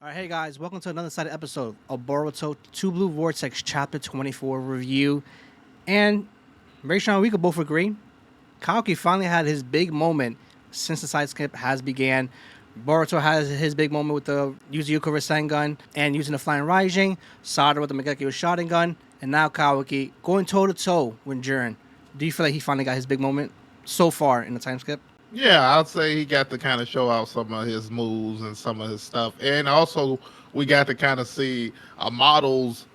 All right, hey guys, welcome to another exciting episode of Boruto 2 Blue Vortex Chapter 24 review. And Raysean, we could both agree, Kawaki finally had his big moment since the side skip has began. Boruto has his big moment with the Yuzuyuko Rasengan and using the Flying Rising, Sada with the Megaki Sharingan, and now Kawaki going toe-to-toe with Jura. Do you feel like he finally got his big moment so far in the time skip? Yeah, I'd say he got to kind of show off some of his moves and some of his stuff. And also, we got to kind of see a model's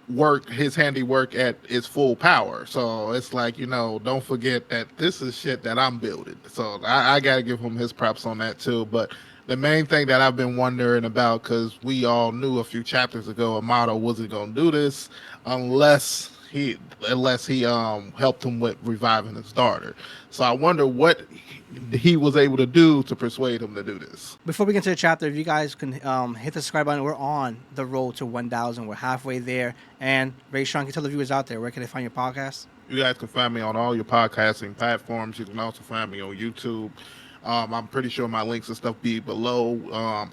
work, his handiwork at its full power. So it's like, don't forget that this is shit that I'm building. So I got to give him his props on that too. But the main thing that I've been wondering about, because we all knew a few chapters ago, Amato wasn't going to do this unless he helped him with reviving his daughter. So I wonder what he was able to do to persuade him to do this. Before we get into the chapter, if you guys can hit the subscribe button, we're on the road to 1,000. We're halfway there. And Raysean, can you tell the viewers out there, where can they find your podcast? You guys can find me on all your podcasting platforms. You can also find me on YouTube. I'm pretty sure my links and stuff be below.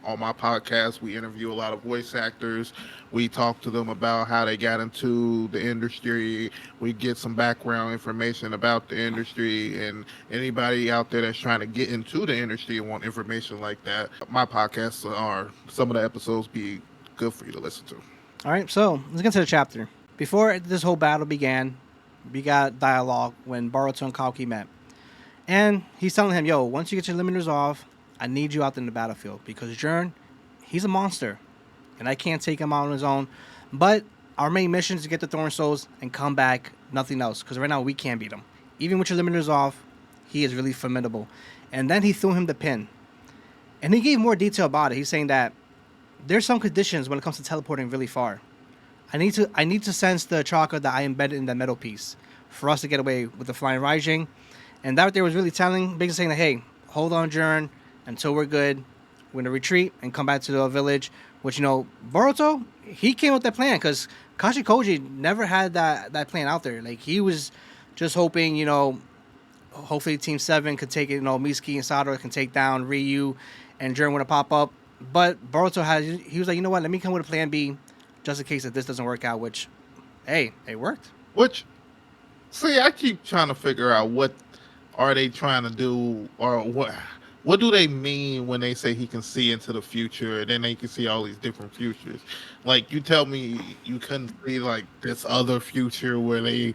On my podcast, we interview a lot of voice actors. We talk to them about how they got into the industry. We get some background information about the industry, and anybody out there that's trying to get into the industry and want information like that, my podcasts are some of the episodes be good for you to listen to. All right, so let's get into the chapter. Before this whole battle began, we got dialogue when Boruto and Kawaki met. And he's telling him, yo, once you get your limiters off, I need you out in the battlefield. Because Jura, he's a monster. And I can't take him out on his own. But our main mission is to get the Thorn Souls and come back, nothing else. Because right now, we can't beat him. Even with your limiters off, he is really formidable. And then he threw him the pin. And he gave more detail about it. He's saying that there's some conditions when it comes to teleporting really far. I need to sense the chakra that I embedded in that metal piece for us to get away with the Flying Rising. And that right there was really telling, basically saying that, hey, hold on, Jura, until we're good. We're going to retreat and come back to the village. Which, Boruto, he came up with that plan because Kashikoji never had that plan out there. Like, he was just hoping, hopefully Team 7 could take it, Mitsuki and Sada can take down Ryu and Jura want to pop up. But Boruto he was like, you know what, let me come with a plan B just in case that this doesn't work out, which, hey, it worked. See, I keep trying to figure out what are they trying to do, or what do they mean when they say he can see into the future and then they can see all these different futures? Like, you tell me you couldn't see like this other future where they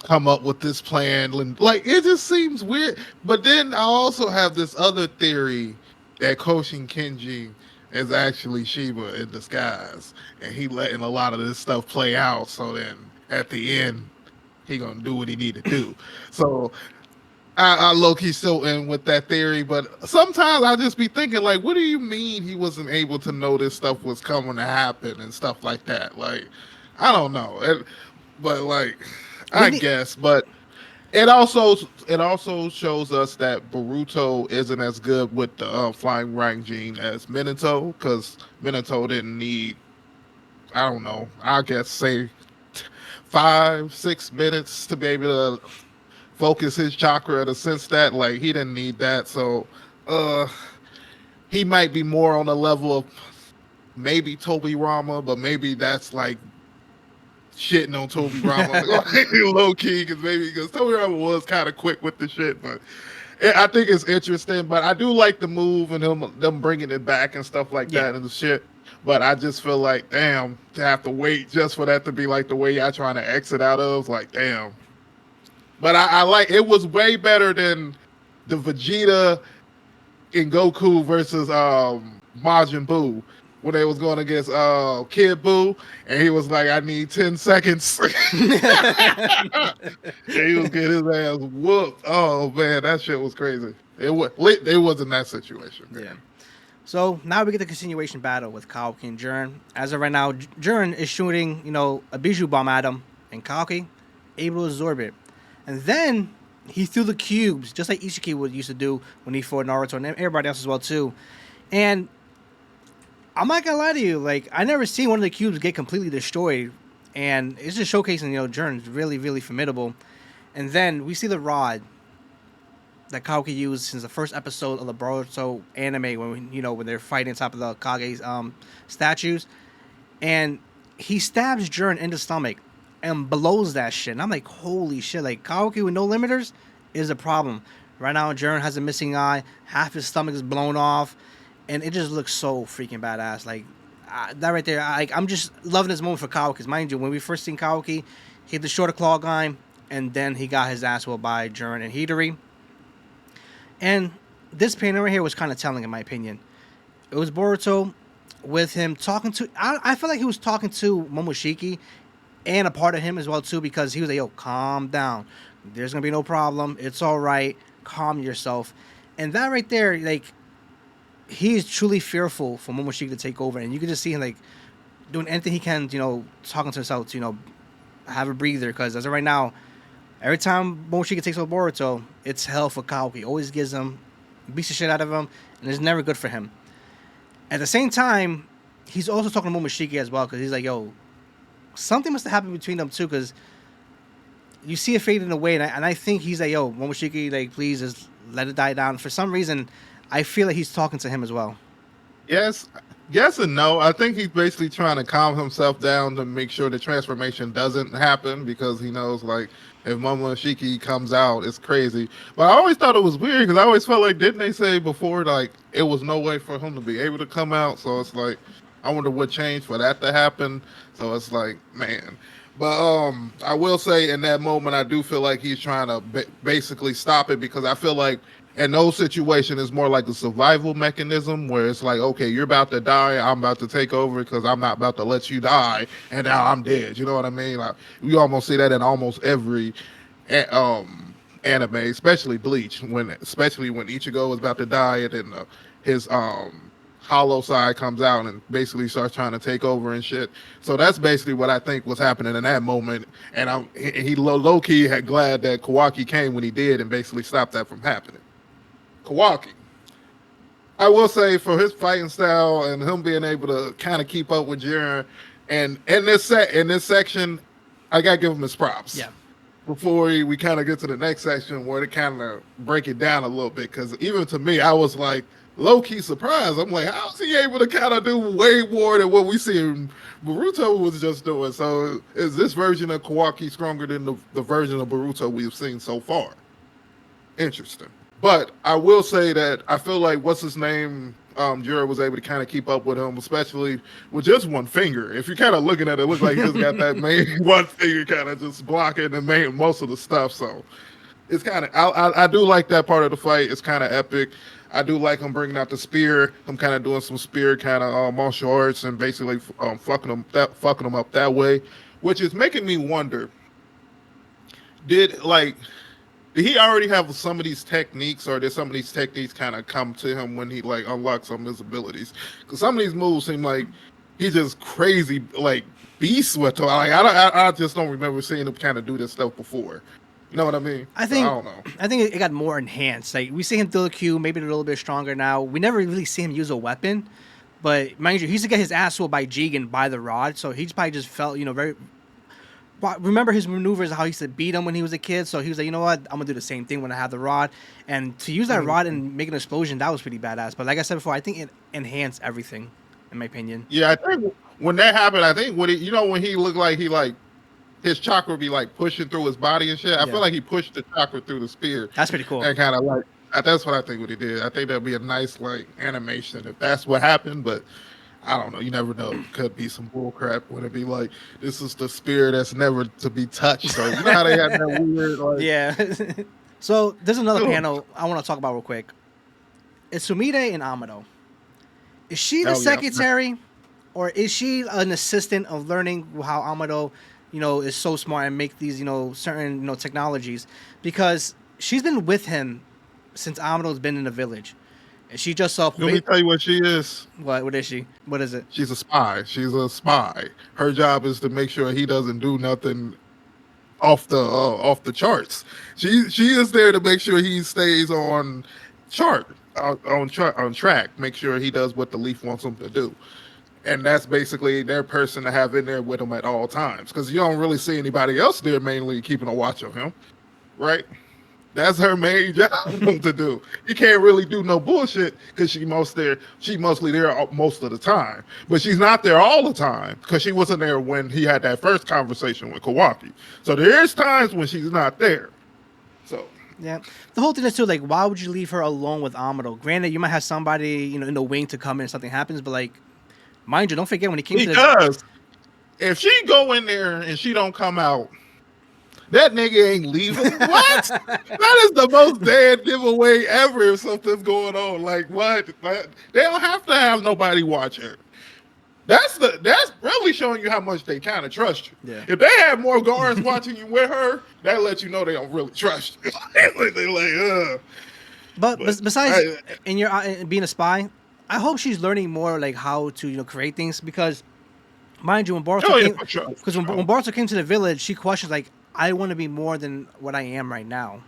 come up with this plan, and like it just seems weird. But then I also have this other theory that Koshin Kenji is actually Shiba in disguise, and he letting a lot of this stuff play out. So then at the end, he gonna do what he need to do. So I low key still in with that theory, but sometimes I just be thinking like, what do you mean he wasn't able to know this stuff was coming to happen and stuff like that? Like, I don't know, but like, I guess, but it also shows us that Boruto isn't as good with the flying rank gene as Minato, because Minato didn't need, I don't know, I guess say 5-6 minutes to be able to focus his chakra in a sense that like he didn't need that. So he might be more on the level of maybe Toby Rama, but maybe that's like shitting on Toby Rama low key, because Toby Rama was kind of quick with the shit. But I think it's interesting. But I do like the move and them bringing it back and stuff like that and the shit. But I just feel like, damn, to have to wait just for that to be like the way y'all trying to exit out of, like, damn. But I like, it was way better than the Vegeta and Goku versus Majin Buu when they was going against Kid Buu, and he was like, I need 10 seconds. And he was getting his ass whooped. Oh man, that shit was crazy. It was in that situation. Yeah. So now we get the continuation battle with Kawaki and Jura. As of right now, Jura is shooting, a Bijou bomb at him, and Kawaki able to absorb it. And then he threw the cubes, just like Ishiki would used to do when he fought Naruto and everybody else as well too. And I'm not gonna lie to you, like, I never seen one of the cubes get completely destroyed. And it's just showcasing, Jura is really, really formidable. And then we see the rod. that Kawaki used since the first episode of the Boruto anime when they're fighting on top of the Kage's statues, and he stabs Jiren in the stomach and blows that shit. And I'm like, holy shit! Like Kawaki with no limiters is a problem. Right now, Jiren has a missing eye, half his stomach is blown off, and it just looks so freaking badass. Like that right there, I'm just loving this moment for Kawaki. Because mind you, when we first seen Kawaki, he had the shorter claw guy, and then he got his ass whooped by Jiren and Hidori. And this painting right here was kind of telling, in my opinion. It was Boruto with him talking to. I feel like he was talking to Momoshiki and a part of him as well too, because he was like, "Yo, calm down. There's gonna be no problem. It's all right. Calm yourself." And that right there, like, he's truly fearful for Momoshiki to take over, and you can just see him like doing anything he can, talking to himself to, have a breather, because as of right now, every time Momoshiki takes over Boruto, it's hell for Kawaki. Always gives him, beats the shit out of him, and it's never good for him. At the same time, he's also talking to Momoshiki as well, because he's like, yo, something must have happened between them too, because you see it fading away, and I think he's like, yo, Momoshiki, like, please just let it die down. For some reason, I feel like he's talking to him as well. Yes and no. I think he's basically trying to calm himself down to make sure the transformation doesn't happen, because he knows, like, if Momoshiki comes out, it's crazy. But I always thought it was weird, because I always felt like, didn't they say before, like, it was no way for him to be able to come out? So it's like, I wonder what changed for that to happen. So it's like, man. But I will say in that moment, I do feel like he's trying to basically stop it, because I feel like in those situations, it's more like a survival mechanism where it's like, okay, you're about to die, I'm about to take over because I'm not about to let you die, and now I'm dead. You know what I mean? Like, we almost see that in almost every anime, especially Bleach, especially when Ichigo is about to die, and then his hollow side comes out and basically starts trying to take over and shit. So that's basically what I think was happening in that moment. And he low key had glad that Kawaki came when he did and basically stopped that from happening. Kawaki, I will say, for his fighting style and him being able to kind of keep up with Jura, and in this section, I gotta give him his props. Yeah. Before we kind of get to the next section where they kind of break it down a little bit, because even to me, I was like low-key surprised. I'm like, how is he able to kind of do way more than what we see in Boruto was just doing? So is this version of Kawaki stronger than the version of Boruto we've seen so far? Interesting. But I will say that I feel like what's his name, Jura was able to kind of keep up with him, especially with just one finger. If you're kind of looking at it, it looks like he just got that main one finger kind of just blocking the most of the stuff. So it's kind of, I do like that part of the fight. It's kind of epic. I do like him bringing out the spear. I'm kind of doing some spear kind of martial arts and basically fucking him up that way, which is making me wonder, did he already have some of these techniques, or did some of these techniques kind of come to him when he like unlocked some of his abilities? Because some of these moves seem like he's just crazy, like beast with them. Like I just don't remember seeing him kind of do this stuff before. You know what I mean? I don't know. I think it got more enhanced. Like, we see him through the Q, maybe a little bit stronger now. We never really see him use a weapon, but mind you, he used to get his ass whooped by Jigen by the rod, so he probably just felt, very. Remember his maneuvers, how he used to beat him when he was a kid. So he was like, you know what, I'm gonna do the same thing when I have the rod. And to use that rod and make an explosion, that was pretty badass. But like I said before, I think it enhanced everything, in my opinion. Yeah, I think when that happened, I think when he looked like his chakra be like pushing through his body and shit. I feel like he pushed the chakra through the spear. That's pretty cool. And kind of like, that's what I think what he did. I think that'd be a nice like animation if that's what happened, but I don't know. You never know. It could be some bull crap. Would it be like, this is the spear that's never to be touched? So you know how they had that weird like. Yeah. So there's another panel I want to talk about real quick. It's Sumire and Amado. Is she the secretary, or is she an assistant of learning how Amado, is so smart and make these, certain, technologies? Because she's been with him since Amado's been in the village. And she just saw. Let me tell you what she is. What is she? What is it? She's a spy. She's a spy. Her job is to make sure he doesn't do nothing off the charts. She is there to make sure he stays on track. Make sure he does what the Leaf wants him to do. And that's basically their person to have in there with him at all times, because you don't really see anybody else there mainly keeping a watch of him, right? That's her main job to do. You can't really do no bullshit because She mostly there most of the time, but she's not there all the time because she wasn't there when he had that first conversation with Kawaki. So there is times when she's not there. So Yeah, the whole thing is too like, why would you leave her alone with Amado? Granted, you might have somebody in the wing to come in if something happens, but like, mind you, don't forget when he came to because if she go in there and she don't come out, that nigga ain't leaving. What? That is the most dead giveaway ever if something's going on. Like what? They don't have to have nobody watch her. That's really showing you how much they kind of trust you. Yeah. If they have more guards watching you with her, that lets you know they don't really trust you. They're like, But besides in your being a spy, I hope she's learning more like how to create things because, mind you, when Boruto when Boruto came to the village, she questions like, I want to be more than what I am right now.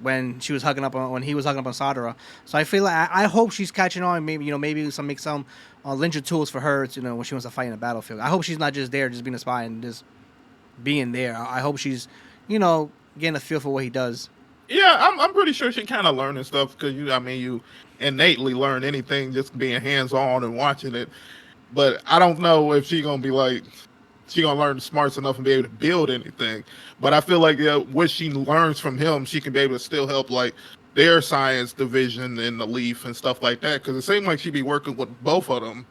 When he was hugging up on Sadara, so I feel like I hope she's catching on. Maybe maybe make some ninja tools for her. When she wants to fight in the battlefield. I hope she's not just there, just being a spy and just being there. I hope she's getting a feel for what he does. Yeah, I'm pretty sure she kind of learning stuff because you innately learn anything just being hands on and watching it. But I don't know if she's gonna be like. She gonna learn smarts enough and be able to build anything, but I feel like what she learns from him, she can be able to still help like their science division in the Leaf and stuff like that. Because it seemed like she'd be working with both of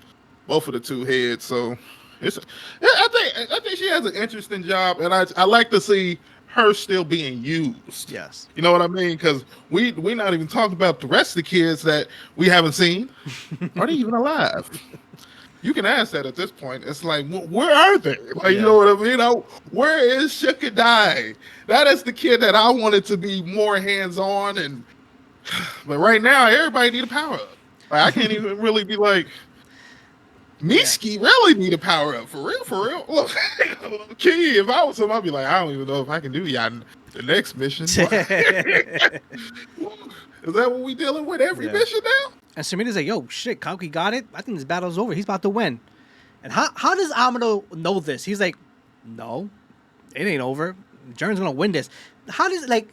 the two heads. So I think she has an interesting job, and I like to see her still being used. Yes, you know what I mean? Because we not even talking about the rest of the kids that we haven't seen. Are they even alive? You can ask that at this point. It's like, where are they? Like, you know what I mean? Where is Shikadai? That is the kid that I wanted to be more hands-on. But right now, everybody need a power-up. Like, I can't even really be like, Mitsuki really need a power-up. For real. Look, Key, if I was him, I'd be like, I don't even know if I can do the next mission. Is that what we dealing with every mission now? And Sumina's like, yo, shit, Kawaki got it. I think this battle's over. He's about to win. And how does Amado know this? He's like, no, it ain't over. Jurn's going to win this. How does, like,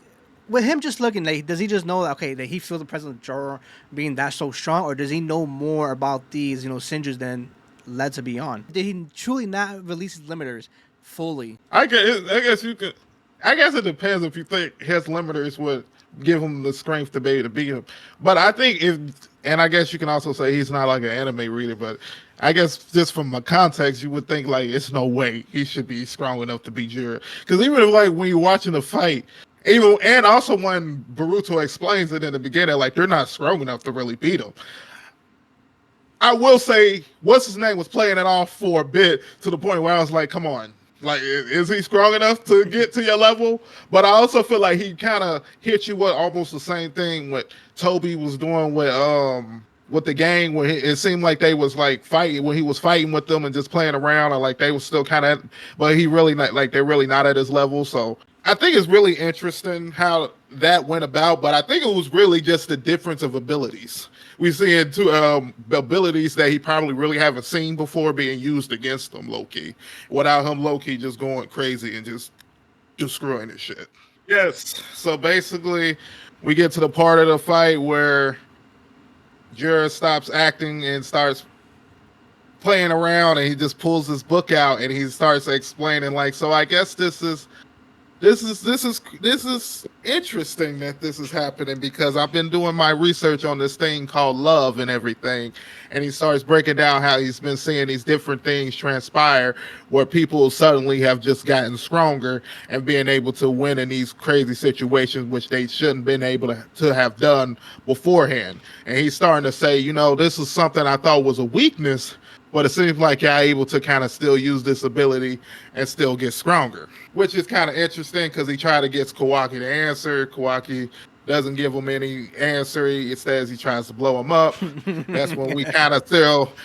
with him just looking, like, does he just know, okay, that he feels the presence of Jura being that so strong? Or does he know more about these, Sinjus than led to Beyond? Did he truly not release his limiters fully? I guess you could. I guess it depends if you think his limiters would give him the strength to be able to beat him. But I think and I guess you can also say he's not like an anime reader, but I guess just from a context, you would think like it's no way he should be strong enough to beat Jura. Because even if, like when you're watching the fight, and also when Boruto explains it in the beginning, like they're not strong enough to really beat him. I will say, what's his name was playing it off for a bit to the point where I was like, come on. Like, is he strong enough to get to your level? But I also feel like he kind of hit you with almost the same thing what Toby was doing with the gang, where it seemed like they was like fighting when he was fighting with them and just playing around, or like they was still kind of, but he really not like they're really not at his level. So I think it's really interesting how that went about, but I think it was really just the difference of abilities. We seeing two abilities that he probably really haven't seen before being used against him, low-key. Without him low-key just going crazy and just screwing his shit. Yes. So basically, we get to the part of the fight where Jura stops acting and starts playing around, and he just pulls his book out and he starts explaining like, so I guess this is interesting that this is happening because I've been doing my research on this thing called love and everything. And he starts breaking down how he's been seeing these different things transpire where people suddenly have just gotten stronger and being able to win in these crazy situations, which they shouldn't been able to have done beforehand. And he's starting to say, this is something I thought was a weakness, but it seems like you're able to kind of still use this ability and still get stronger, which is kind of interesting because he tried to get Kawaki to answer. Kawaki doesn't give him any answer. He says he tries to blow him up. That's when we kind of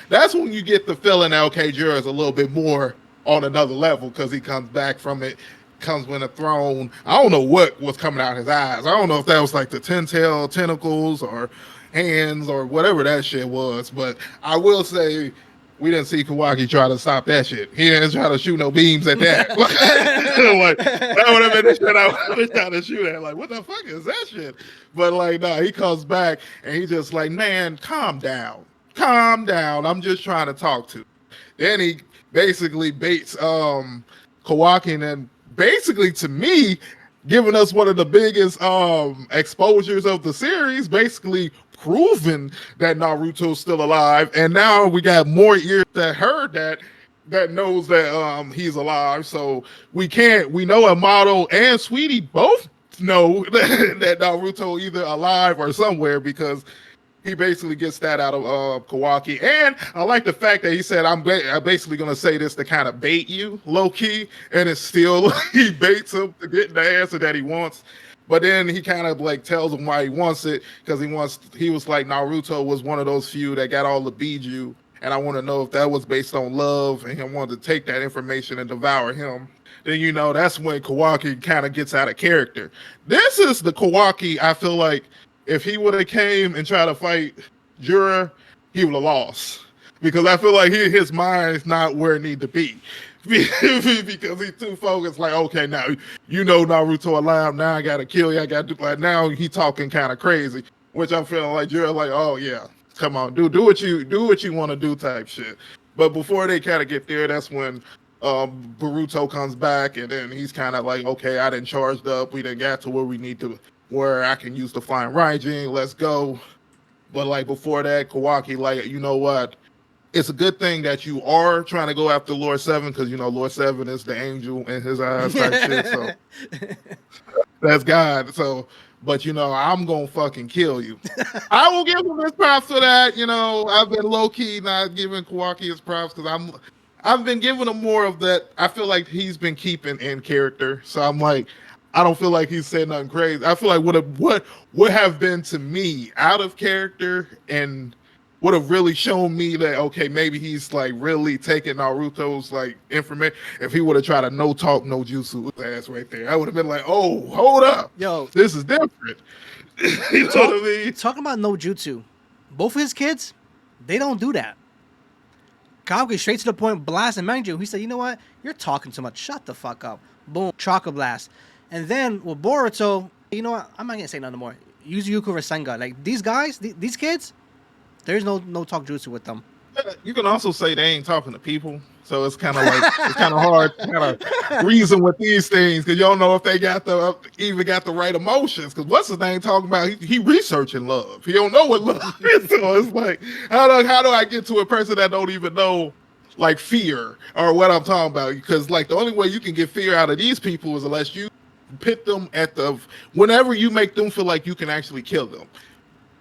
that's when you get the feeling that, okay, Jura is a little bit more on another level because he comes back from it, comes with a throne. I don't know what was coming out his eyes. I don't know if that was like the 10-tail tentacles or hands or whatever that shit was, but I will say we didn't see Kawaki try to stop that shit. He didn't try to shoot no beams at that. Like, that would have been the shit I would have been trying to shoot at. Like, what the fuck is that shit? But like, no, he comes back and he just like, man, calm down. Calm down. I'm just trying to talk to you. Then he basically baits Kawaki, and then basically to me, giving us one of the biggest exposures of the series, basically proving that Naruto's still alive. And now we got more ears that heard that knows that he's alive. So we know Amato and Sweetie both know that Naruto either alive or somewhere, because he basically gets that out of Kawaki. And I like the fact that he said, I'm basically going to say this to kind of bait you, low-key, and it's still, he baits him to get the answer that he wants. But then he kind of like tells him why he wants it, because he was like, Naruto was one of those few that got all the Biju, and I want to know if that was based on love, and he wanted to take that information and devour him. Then, you know, that's when Kawaki kind of gets out of character. This is the Kawaki, I feel like, if he would have came and tried to fight Jura, he would have lost. Because I feel like his mind is not where it need to be. Because he's too focused, like, okay, now you know Naruto alive, now I gotta kill you, I gotta do, like, now he talking kind of crazy. Which I'm feeling like Jura, like, oh yeah, come on, do what you want to do type shit. But before they kind of get there, that's when Boruto comes back, and then he's kind of like, okay, I done charged up, we done got to where we need to, where I can use the flying Raijin, let's go. But like before that, Kawaki, like, you know what? It's a good thing that you are trying to go after Lord 7, because, you know, Lord 7 is the angel in his eyes type shit. So that's God. So, but, you know, I'm going to fucking kill you. I will give him his props for that. You know, I've been low-key not giving Kawaki his props, because I've been giving him more of that. I feel like he's been keeping in character. So I'm like, I don't feel like he's saying nothing crazy. I feel like what would have been to me out of character and would have really shown me that, okay, maybe he's like really taking Naruto's like information. If he would have tried to no talk, no jutsu ass right there, I would have been like, oh, hold up. Yo, this is different. You know what I mean? Talking about no jutsu, both of his kids, they don't do that. Kawaki straight to the point, blast and Manju. He said, you know what? You're talking too much. Shut the fuck up. Boom. Chakra blast. And then with Boruto, you know what? I'm not gonna say nothing more. Use Yuko Rasengan. Like these guys, these kids, there's no talk jutsu with them. You can also say they ain't talking to people, so it's kind of like it's kind of hard to kind of reason with these things, because you don't know if they even got the right emotions. Because what's his name talking about? He researching love. He don't know what love is. So it's like, how do I get to a person that don't even know like fear or what I'm talking about? Because like the only way you can get fear out of these people is unless you pit them whenever you make them feel like you can actually kill them.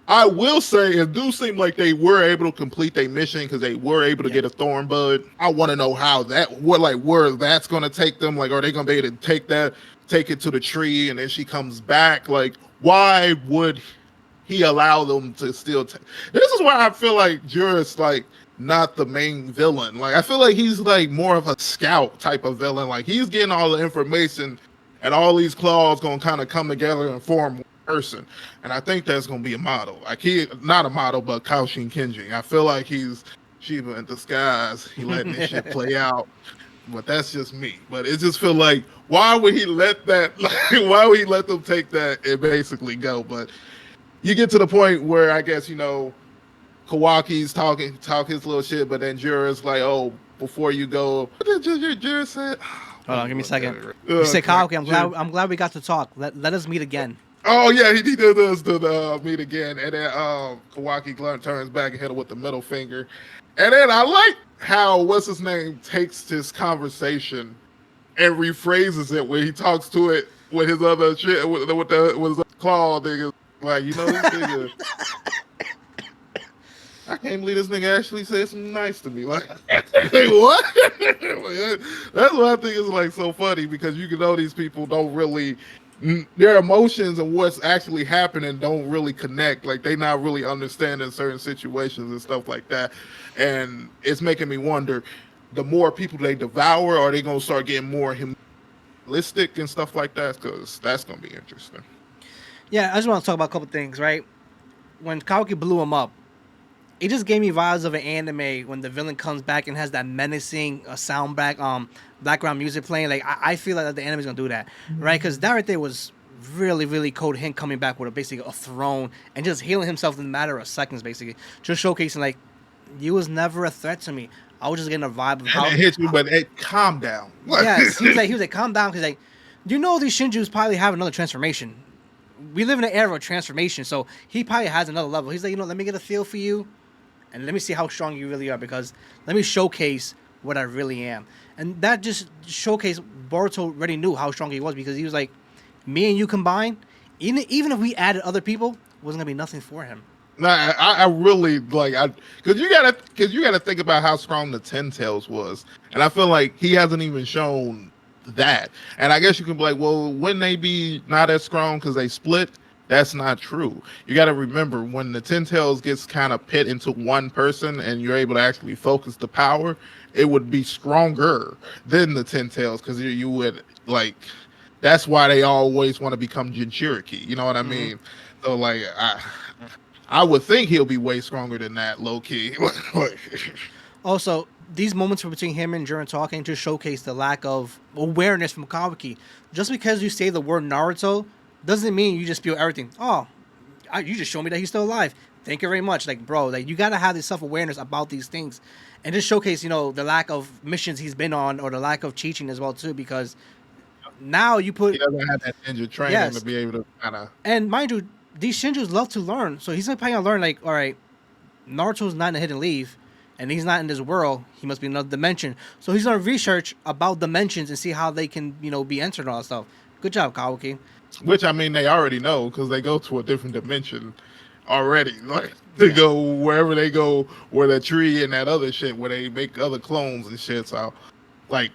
I will say it do seem like they were able to complete their mission, because they were able to get a thorn bud. I want to know how where that's going to take them. Like, are they going to be able to take it to the tree, and then she comes back? Like, why would he allow them to still this is why I feel like Jura's like not the main villain. Like, I feel like he's like more of a scout type of villain. Like, he's getting all the information, and all these claws gonna kind of come together and form one person. And I think that's gonna be a model. Like, not a model, but Kaoshin Kenji. I feel like he's Shiva in disguise. He letting this shit play out. But that's just me. But it just feel like, why would he let that? Like, why would he let them take that and basically go? But you get to the point where I guess, you know, Kawaki's talk his little shit, but then Jura's like, oh, before you go, what did Jura say? Hold on, give me a second. You say Kawaki, I'm glad we got to talk. Let us meet again. Oh yeah, he did us to meet again, and then Kawaki turns back and hit him with the middle finger, and then I like how what's his name takes this conversation and rephrases it when he talks to it with his other shit with his claw nigga. Like, you know, this nigga. I can't believe this nigga actually said something nice to me. Like, what? That's what I think is like so funny, because you can know these people don't really, their emotions and what's actually happening don't really connect. Like, they not really understanding certain situations and stuff like that. And it's making me wonder, the more people they devour, are they going to start getting more holistic and stuff like that? Because that's going to be interesting. Yeah, I just want to talk about a couple things, right? When Kawaki blew him up, it just gave me vibes of an anime when the villain comes back and has that menacing background music playing. Like I feel like the anime's gonna do that, right? Because that right there was really really cold. Him coming back with basically a throne and just healing himself in a matter of seconds, basically just showcasing like you was never a threat to me. I was just getting a vibe of And how. it hit you, but hey, calm down. Yes, he was like calm down because like you know these Shinjus probably have another transformation. We live in an era of transformation, so he probably has another level. He's like, let me get a feel for you, and let me see how strong you really are, because let me showcase what I really am. And that just showcased Boruto already knew how strong he was, because he was like, me and you combined, even if we added other people, wasn't gonna be nothing for him. No, I really like because you gotta think about how strong the Ten Tails was, and I feel like he hasn't even shown that. And I guess you can be like, well, wouldn't they be not as strong because they split? That's not true. You got to remember when the Ten Tails gets kind of pit into one person, and you're able to actually focus the power, it would be stronger than the Ten Tails because you would like. That's why they always want to become Jinchuriki. You know what I Mm-hmm. mean? So like I would think he'll be way stronger than that, low key. Also, these moments between him and Jura talking just showcase the lack of awareness from Kawaki. Just because you say the word Naruto doesn't mean you just feel everything. Oh, you just showed me that he's still alive. Thank you very much. Like, bro, like you gotta have this self awareness about these things, and just showcase, the lack of missions he's been on, or the lack of teaching as well too. Because now you He put, doesn't have that ninja training to yes, be able to kind of. and mind you, these Shinjus love to learn, so he's probably gonna learn like, all right, Naruto's not in the hidden leaf, and he's not in this world. He must be in another dimension. So he's gonna research about dimensions and see how they can, be entered and all that stuff. Good job, Kawaki. Which I mean, they already know because they go to a different dimension already. Like they Yeah. go wherever they go, where the tree and that other shit, where they make other clones and shit. So, like,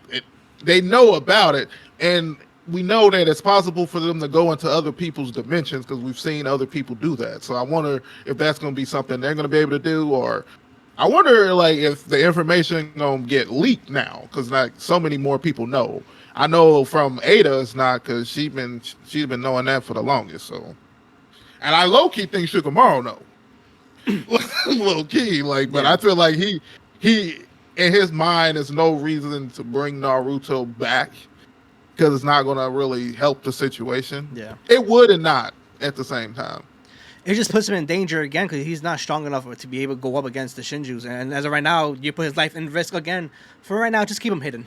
they know about it, and we know that it's possible for them to go into other people's dimensions because we've seen other people do that. So I wonder if that's going to be something they're going to be able to do, or I wonder like if the information gonna get leaked now because like so many more people know. I know from Ada it's not because she's been knowing that for the longest. So, and I low key think Shikamaru know. Low key, like, but Yeah. I feel like he in his mind there's no reason to bring Naruto back because it's not gonna really help the situation. Yeah. It would and not at the same time. It just puts him in danger again because he's not strong enough to be able to go up against the Shinjus. And as of right now, you put his life in risk again. For right now, just keep him hidden.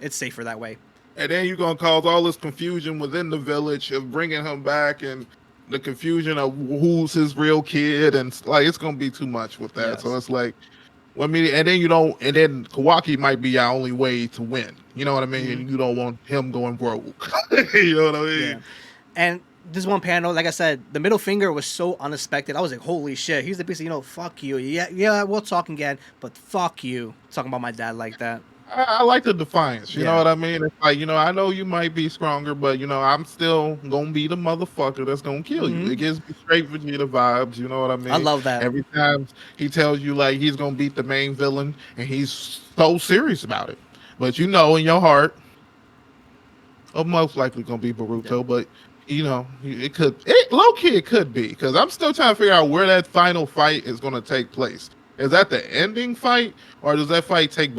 It's safer that way. And then you're gonna cause all this confusion within the village of bringing him back, and the confusion of who's his real kid, and like it's gonna be too much with that. So Yes. it's like, well, I mean, and then you don't, and then Kawaki might be our only way to win. You know what I mean? Mhm. And you don't want him going broke. You know what I Yeah. mean? And this one panel, like I said, the middle finger was so unexpected. I was like, holy shit. He's the basically, fuck you. Yeah, we'll talk again, but fuck you. Talking about my dad like that. I like the defiance. You know Yeah. what I mean? It's like, I know you might be stronger, but I'm still gonna be the motherfucker that's gonna kill you. Hmm. It gives me straight Vegeta vibes. You know what I I mean? love that. Every time he tells you like he's gonna beat the main villain, and he's so serious about it, but in your heart, most likely gonna be Yeah. Boruto. But low key it could be because I'm still trying to figure out where that final fight is gonna take place. Is that the ending fight, or does that fight take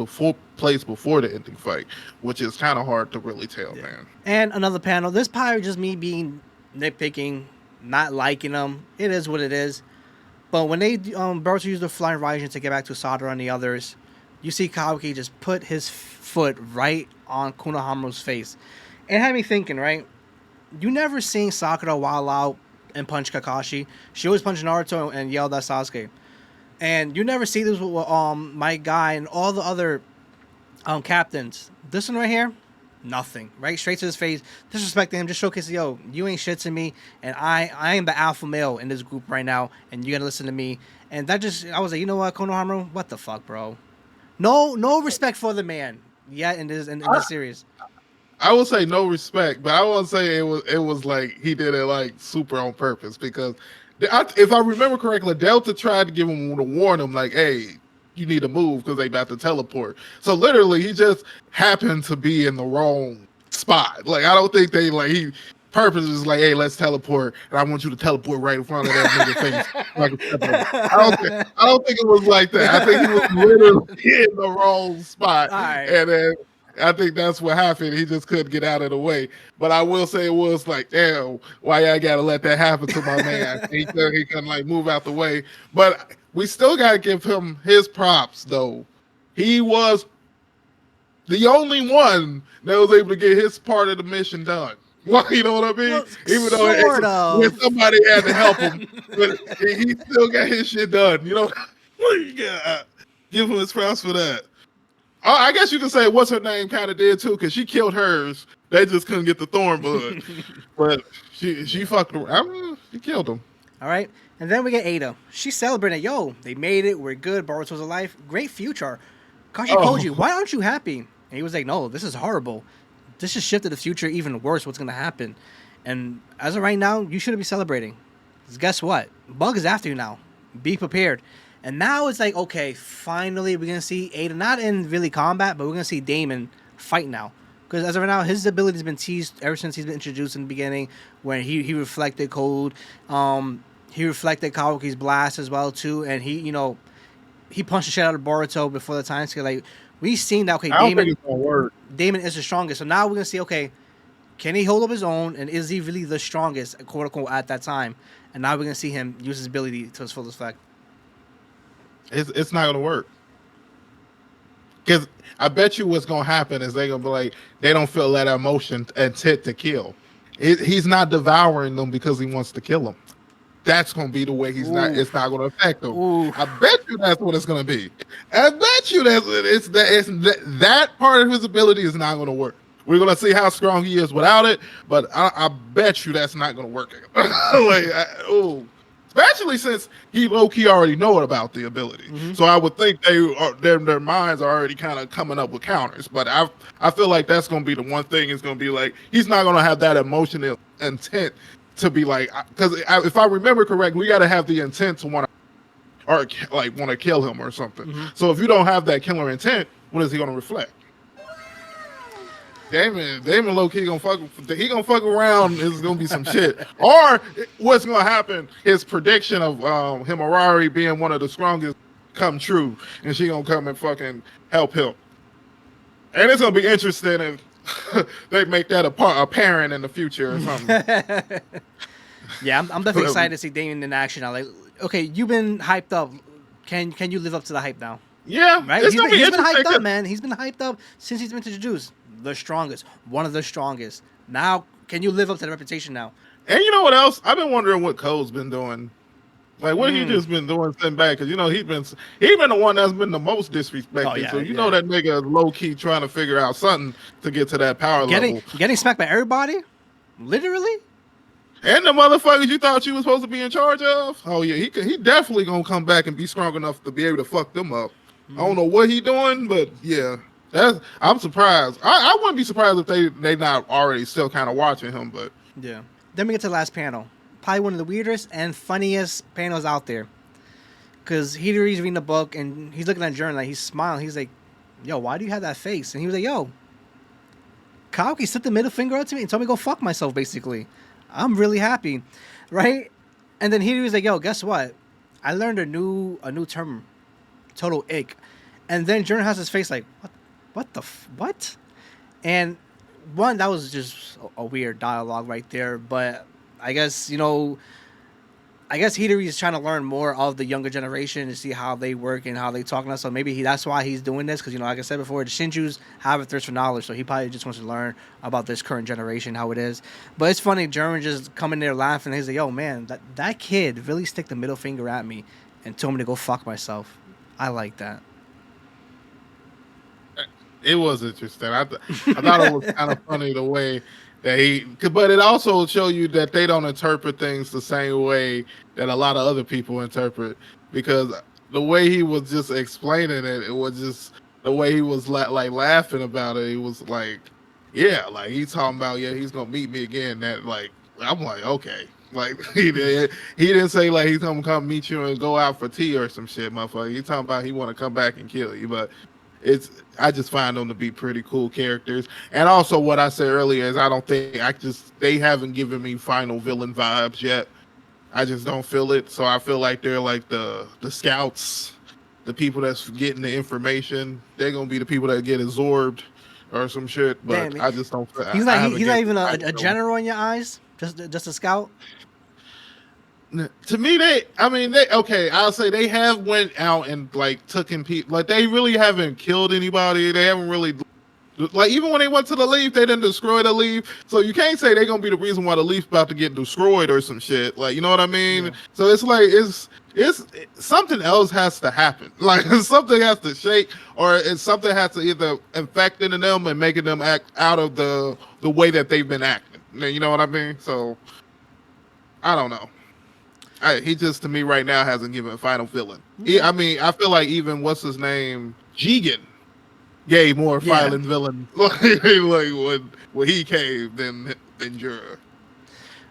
place before the ending fight? Which is kind of hard to really tell, Yeah. man. And another panel. This probably just me being nitpicking, not liking them. It is what it is. But when they Boruto used the flying Raijin to get back to Sadara and the others, you see Kawaki just put his foot right on Konohamaru's face. It had me thinking, right? You never seen Sakura wild out and punch Kakashi. She always punched Naruto and yelled at Sasuke. And you never see this with my guy and all the other captains. This one right here, nothing. Right, straight to his face, disrespecting him, just showcasing, yo, you ain't shit to me, and I am the alpha male in this group right now, and you gotta listen to me. And that just, I was like, you know what, Konohamaru, what the fuck, bro? No respect for the man yet in this series. I would say no respect, but I won't say it was like he did it like super on purpose because if I remember correctly, Delta tried to give him to warn him like, hey, you need to move because they about to teleport. So literally, he just happened to be in the wrong spot. Like I don't think they like purpose is like, hey, let's teleport, and I want you to teleport right in front of that nigga face. So I can step on it. I don't think it was like that. I think he was literally in the wrong spot, All right. and then I think that's what happened. He just couldn't get out of the way. But I will say it was like, damn, why I gotta let that happen to my man? He couldn't like move out the way. But we still gotta give him his props though. He was the only one that was able to get his part of the mission done. Well, you know what I mean? Well, Even though sort of. when somebody had to help him, but he still got his shit done. You know, yeah, give him his props for that. I guess you could say what's her name kind of did too, because she killed hers. They just couldn't get the thorn bud, but she fucked around. I mean, she killed him. All right. And then we get Ada. She's celebrating. Yo, they made it. We're good. Boruto's alive. Great future. Kashi Koji, why aren't you happy? And he was like, no, this is horrible. This has shifted the future even worse. What's going to happen? And as of right now, you shouldn't be celebrating. Because guess what? Bug is after you now. Be prepared. And now it's like, okay, finally we're going to see Ada, not in really combat, but we're going to see Damon fight now. Because as of right now, his ability has been teased ever since he's been introduced in the beginning, when he reflected code. He reflected Kawaki's blast as well, too. And he punched the shit out of Boruto before the time scale. Like, we've seen that, okay, I don't think it's gonna work. Damon is the strongest. So now we're going to see, okay, can he hold up his own? And is he really the strongest, quote unquote, at that time? And now we're going to see him use his ability to his full effect. It's not gonna work. Because I bet you what's gonna happen is they're gonna be like, they don't feel that emotion intent to kill. He's not devouring them because he wants to kill them. That's gonna be the way he's not. It's not gonna affect him. Ooh. I bet you that's what it's gonna be. I bet you that part of his ability is not gonna work. We're gonna see how strong he is without it, but I bet you that's not gonna work. Especially since he low-key already know about the ability. Mm-hmm. So I would think their minds are already kind of coming up with counters. But I feel like that's going to be the one thing is going to be like, he's not going to have that emotional intent to be like, because if I remember correctly, we got to have the intent to want to kill him or something. Mm-hmm. So if you don't have that killer intent, what is he going to reflect? Damon low-key gonna fuck around. Is gonna be some shit. Or what's gonna happen? His prediction of Himawari being one of the strongest come true, and she gonna come and fucking help him. And it's gonna be interesting if they make that apparent in the future or something. Yeah, I'm definitely excited to see Damon in action now. Like, okay, you've been hyped up. Can you live up to the hype now? Yeah, right. He's been hyped up, man. He's been hyped up since he's been introduced. The strongest, one of the strongest. Now, can you live up to the reputation now? And you know what else? I've been wondering what Cole's been doing. Like, what he just been doing sitting back? Because he's been the one that's been the most disrespected. Oh, yeah, so know that nigga low key trying to figure out something to get to that power level. Getting smacked by everybody, literally. And the motherfuckers you thought you was supposed to be in charge of. Oh yeah, he definitely gonna come back and be strong enough to be able to fuck them up. I don't know what he doing, but yeah. I'm surprised. I wouldn't be surprised if they not already still kind of watching him, but yeah. Then we get to the last panel. Probably one of the weirdest and funniest panels out there. Because Hidori's reading the book and he's looking at Jura, like he's smiling. He's like, yo, why do you have that face? And he was like, yo, Kawaki slipped the middle finger out to me and told me to go fuck myself, basically. I'm really happy. Right? And then Hidori's like, yo, guess what? I learned a new term. Total ick. And then Jura has his face like, what? And one, that was just a weird dialogue right there. But I guess, Hidori is trying to learn more of the younger generation to see how they work and how they talk now. So maybe that's why he's doing this. Because, like I said before, the Shinjus have a thirst for knowledge. So he probably just wants to learn about this current generation, how it is. But it's funny, German just coming there laughing. He's like, yo, man, that kid really stick the middle finger at me and told me to go fuck myself. I like that. It was interesting. I thought it was kind of funny the way that but it also showed you that they don't interpret things the same way that a lot of other people interpret, because the way he was just explaining it was just the way he was laughing about it. He was like, yeah, like he's talking about, yeah, he's gonna meet me again. That like, I'm like, okay. Like he didn't say like he's gonna come meet you and go out for tea or some shit, motherfucker. He's talking about he want to come back and kill you, but I just find them to be pretty cool characters. And also what I said earlier is I don't think they haven't given me final villain vibes yet. I just don't feel it. So I feel like they're like the scouts, the people that's getting the information. They're gonna be the people that get absorbed or some shit. But Damn, I just don't. he's I not haven't he's not get even a final villain. general in your eyes. Just a scout. To me, they okay. I'll say they have went out and like took in people. Like they really haven't killed anybody. They haven't really like even when they went to the leaf, they didn't destroy the leaf. So you can't say they're gonna be the reason why the leaf's about to get destroyed or some shit. Like you know what I mean? Yeah. So it's like it's something else has to happen. Like something has to shake, or something has to either infect into them and making them act out of the way that they've been acting. You know what I mean? So I don't know. He just to me right now hasn't given a final villain. Okay. I mean, I feel like even what's his name, Jigen, gave more Yeah. violent villain like when he came than Jura.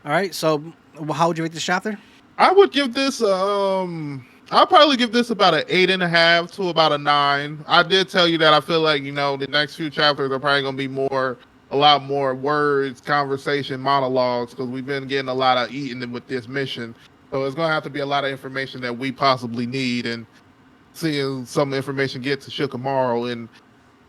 All right. So, how would you rate this chapter? I would give this I'll probably give this about an 8.5 to about a 9. I did tell you that I feel like the next few chapters are probably gonna be a lot more words, conversation, monologues because we've been getting a lot of eating with this mission. So it's gonna have to be a lot of information that we possibly need, and seeing some information get to Shikamaru. And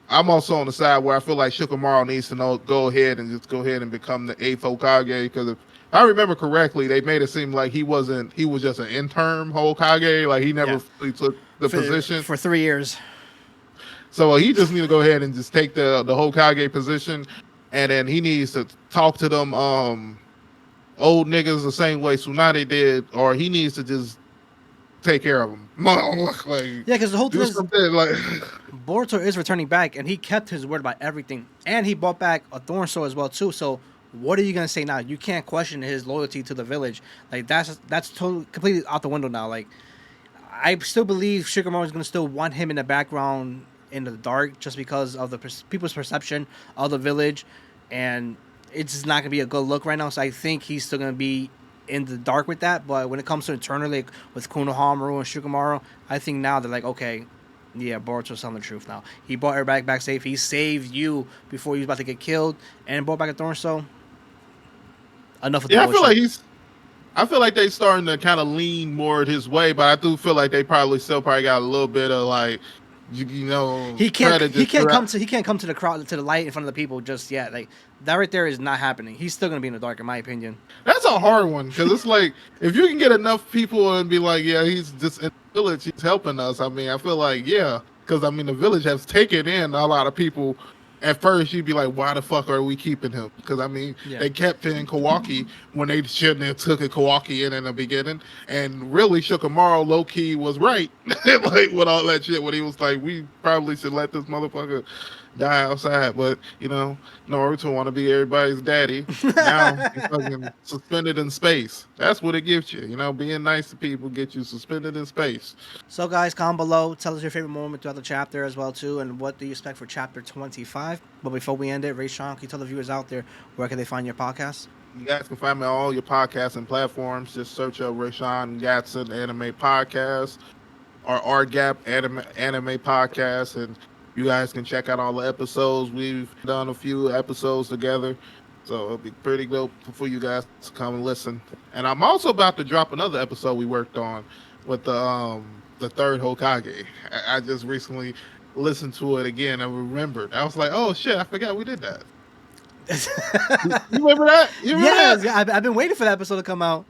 I'm also on the side where I feel like Shikamaru needs to go ahead and become the 8th Hokage because if I remember correctly, they made it seem like he was just an interim Hokage, like he never fully took the position for 3 years. So he just need to go ahead and just take the Hokage position, and then he needs to talk to them old niggas the same way Tsunade did, or he needs to just take care of them. Like, Yeah, because the whole thing is like Boruto is returning back, and he kept his word about everything, and he brought back a thorn sword as well too. So what are you gonna say now? You can't question his loyalty to the village. Like that's totally completely out the window now. Like I still believe Shikamaru is gonna still want him in the background in the dark just because of the people's perception of the village, and it's just not gonna be a good look right now. So I think he's still gonna be in the dark with that. But when it comes to internally, like, with Konohamaru and Shikamaru, I think now they're like, okay, yeah, Boruto's telling the truth now. He brought everybody back safe. He saved you before he was about to get killed, and brought back a thorn. So enough of the bullshit. I feel like they starting to kind of lean more his way, but I do feel like they probably got a little bit of like he can't come to the crowd, to the light in front of the people just yet. Like that right there is not happening. He's still gonna be in the dark, in my opinion. That's a hard one because it's like if you can get enough people and be like, yeah, he's just in the village, he's helping us. I mean, I feel like because I mean the village has taken in a lot of people. At first, you'd be like, why the fuck are we keeping him? Because, I mean, they kept in Kawaki when they shouldn't have took a Kawaki in the beginning. And really, Shikamaru low-key was right. Like, with all that shit, when he was like, we probably should let this motherfucker die outside. But, Naruto want to be everybody's daddy. Now, he's fucking suspended in space. That's what it gives you. Being nice to people get you suspended in space. So, guys, comment below. Tell us your favorite moment throughout the chapter as well, too. And what do you expect for chapter 25? But before we end it, Raysean, can you tell the viewers out there where can they find your podcast? You guys can find me on all your podcasts and platforms. Just search up Raysean YT Anime Podcast or RGAP Anime Podcast, and you guys can check out all the episodes. We've done a few episodes together, so it'll be pretty dope for you guys to come and listen. And I'm also about to drop another episode we worked on with the third Hokage. I just recently listened to it again and remembered. I was like, oh shit, I forgot we did that. You remember that? I've been waiting for that episode to come out.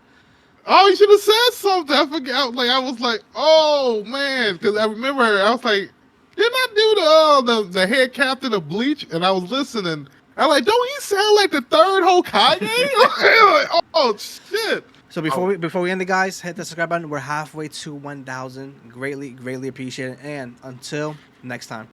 Oh, you should have said something. I forgot. Like I was like, oh man, because I remember I was like, didn't I do the head captain of Bleach? And I was listening. I'm like, don't he sound like the third Hokage? Like, oh shit. So before we end it, guys, hit the subscribe button. We're halfway to 1,000. Greatly appreciate it. And until next time.